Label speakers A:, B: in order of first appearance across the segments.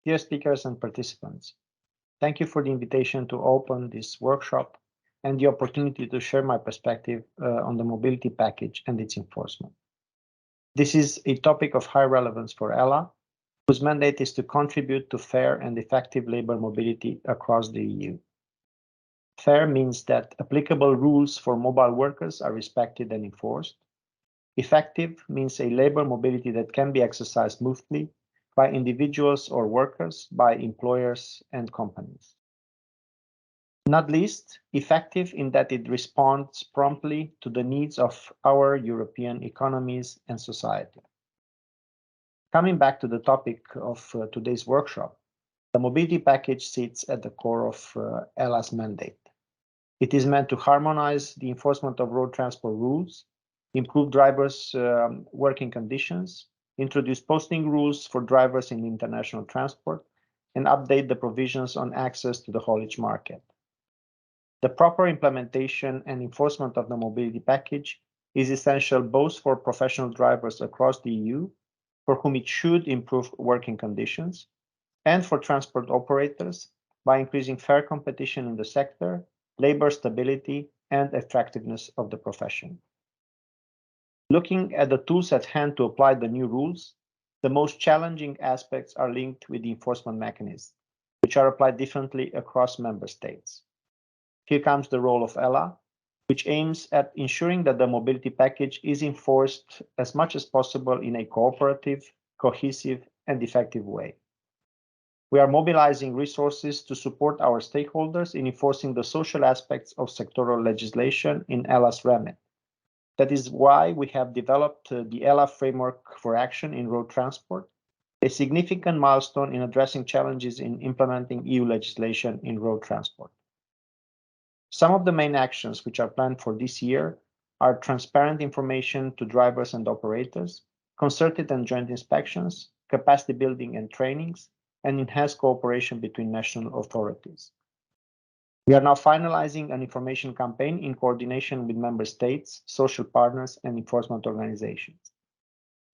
A: dear speakers and participants. Thank you for the invitation to open this workshop and the opportunity to share my perspective on the mobility package and its enforcement. This is a topic of high relevance for ELA, whose mandate is to contribute to fair and effective labor mobility across the EU. Fair means that applicable rules for mobile workers are respected and enforced. Effective means a labor mobility that can be exercised smoothly by individuals or workers, by employers and companies. Not least, effective in that it responds promptly to the needs of our European economies and society. Coming back to the topic of today's workshop, the mobility package sits at the core of ELA's mandate. It is meant to harmonize the enforcement of road transport rules, improve drivers' working conditions, introduce posting rules for drivers in international transport, and update the provisions on access to the haulage market. The proper implementation and enforcement of the mobility package is essential both for professional drivers across the EU, for whom it should improve working conditions, and for transport operators by increasing fair competition in the sector, labor stability, and attractiveness of the profession. Looking at the tools at hand to apply the new rules, the most challenging aspects are linked with the enforcement mechanisms, which are applied differently across member states. Here comes the role of ELA, which aims at ensuring that the mobility package is enforced as much as possible in a cooperative, cohesive, and effective way. We are mobilizing resources to support our stakeholders in enforcing the social aspects of sectoral legislation in ELA's remit. That is why we have developed the ELA Framework for Action in Road Transport, a significant milestone in addressing challenges in implementing EU legislation in road transport. Some of the main actions which are planned for this year are transparent information to drivers and operators, concerted and joint inspections, capacity building and trainings, and enhanced cooperation between national authorities. We are now finalizing an information campaign in coordination with member states, social partners, and enforcement organizations.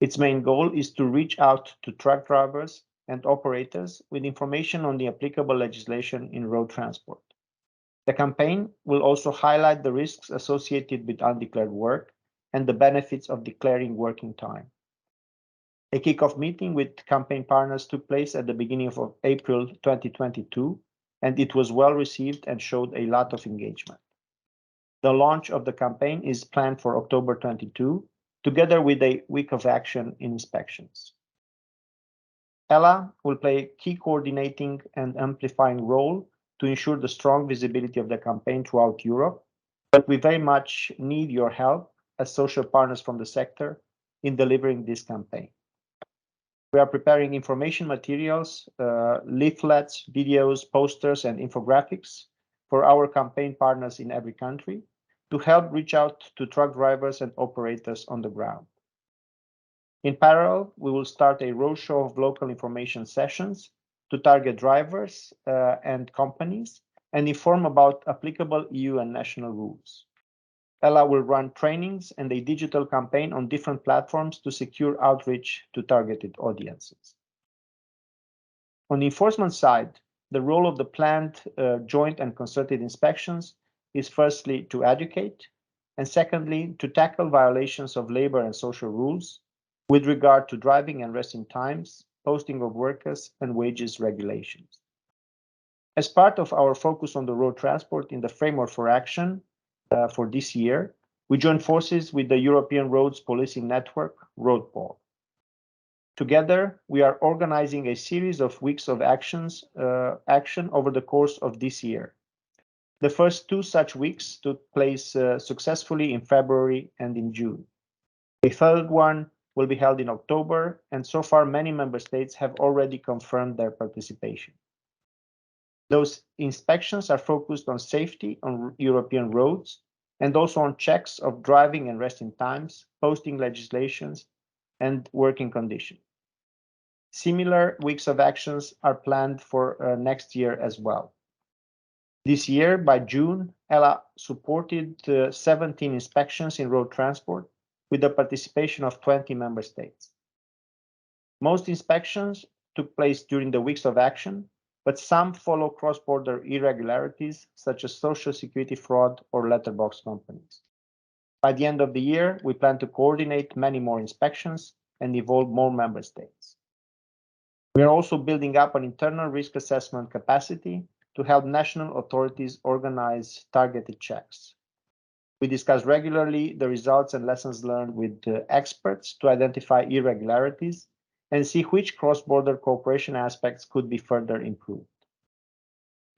A: Its main goal is to reach out to truck drivers and operators with information on the applicable legislation in road transport. The campaign will also highlight the risks associated with undeclared work and the benefits of declaring working time. A kick-off meeting with campaign partners took place at the beginning of April 2022, and it was well received and showed a lot of engagement. The launch of the campaign is planned for October 22, together with a week of action in inspections. ELA will play a key coordinating and amplifying role to ensure the strong visibility of the campaign throughout Europe, but we very much need your help as social partners from the sector in delivering this campaign. We are preparing information materials, leaflets, videos, posters, and infographics for our campaign partners in every country to help reach out to truck drivers and operators on the ground. In parallel, we will start a roadshow of local information sessions to target drivers and companies and inform about applicable EU and national rules. ELA will run trainings and a digital campaign on different platforms to secure outreach to targeted audiences. On the enforcement side, the role of the planned joint and concerted inspections is firstly to educate, and secondly, to tackle violations of labor and social rules with regard to driving and resting times, posting of workers, and wages regulations. As part of our focus on the road transport in the Framework for Action for this year, we join forces with the European Roads Policing Network, RoadPol. Together, we are organizing a series of weeks of action over the course of this year. The first two such weeks took place successfully in February and in June. A third one will be held in October, and so far many member states have already confirmed their participation. Those inspections are focused on safety on European roads and also on checks of driving and resting times, posting legislations, and working conditions. Similar weeks of actions are planned for next year as well. This year, by June, ELA supported 17 inspections in road transport with the participation of 20 member states. Most inspections took place during the weeks of action, but some follow cross-border irregularities such as social security fraud or letterbox companies. By the end of the year, we plan to coordinate many more inspections and involve more member states. We are also building up an internal risk assessment capacity to help national authorities organize targeted checks. We discuss regularly the results and lessons learned with experts to identify irregularities and see which cross-border cooperation aspects could be further improved.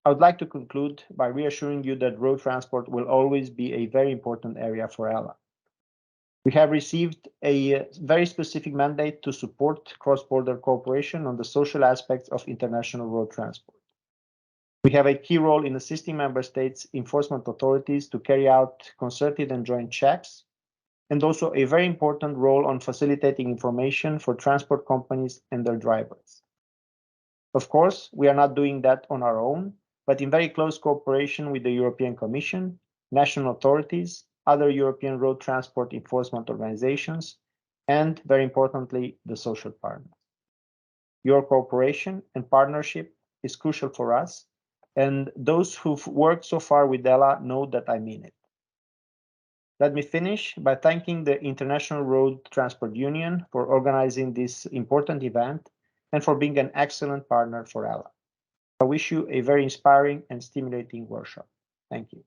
A: I would like to conclude by reassuring you that road transport will always be a very important area for ELA. We have received a very specific mandate to support cross-border cooperation on the social aspects of international road transport. We have a key role in assisting member states' enforcement authorities to carry out concerted and joint checks, and also a very important role on facilitating information for transport companies and their drivers. Of course, we are not doing that on our own, but in very close cooperation with the European Commission, national authorities, other European road transport enforcement organizations, and very importantly, the social partners. Your cooperation and partnership is crucial for us, and those who've worked so far with ELA know that I mean it. Let me finish by thanking the International Road Transport Union for organizing this important event and for being an excellent partner for ELA. I wish you a very inspiring and stimulating workshop. Thank you.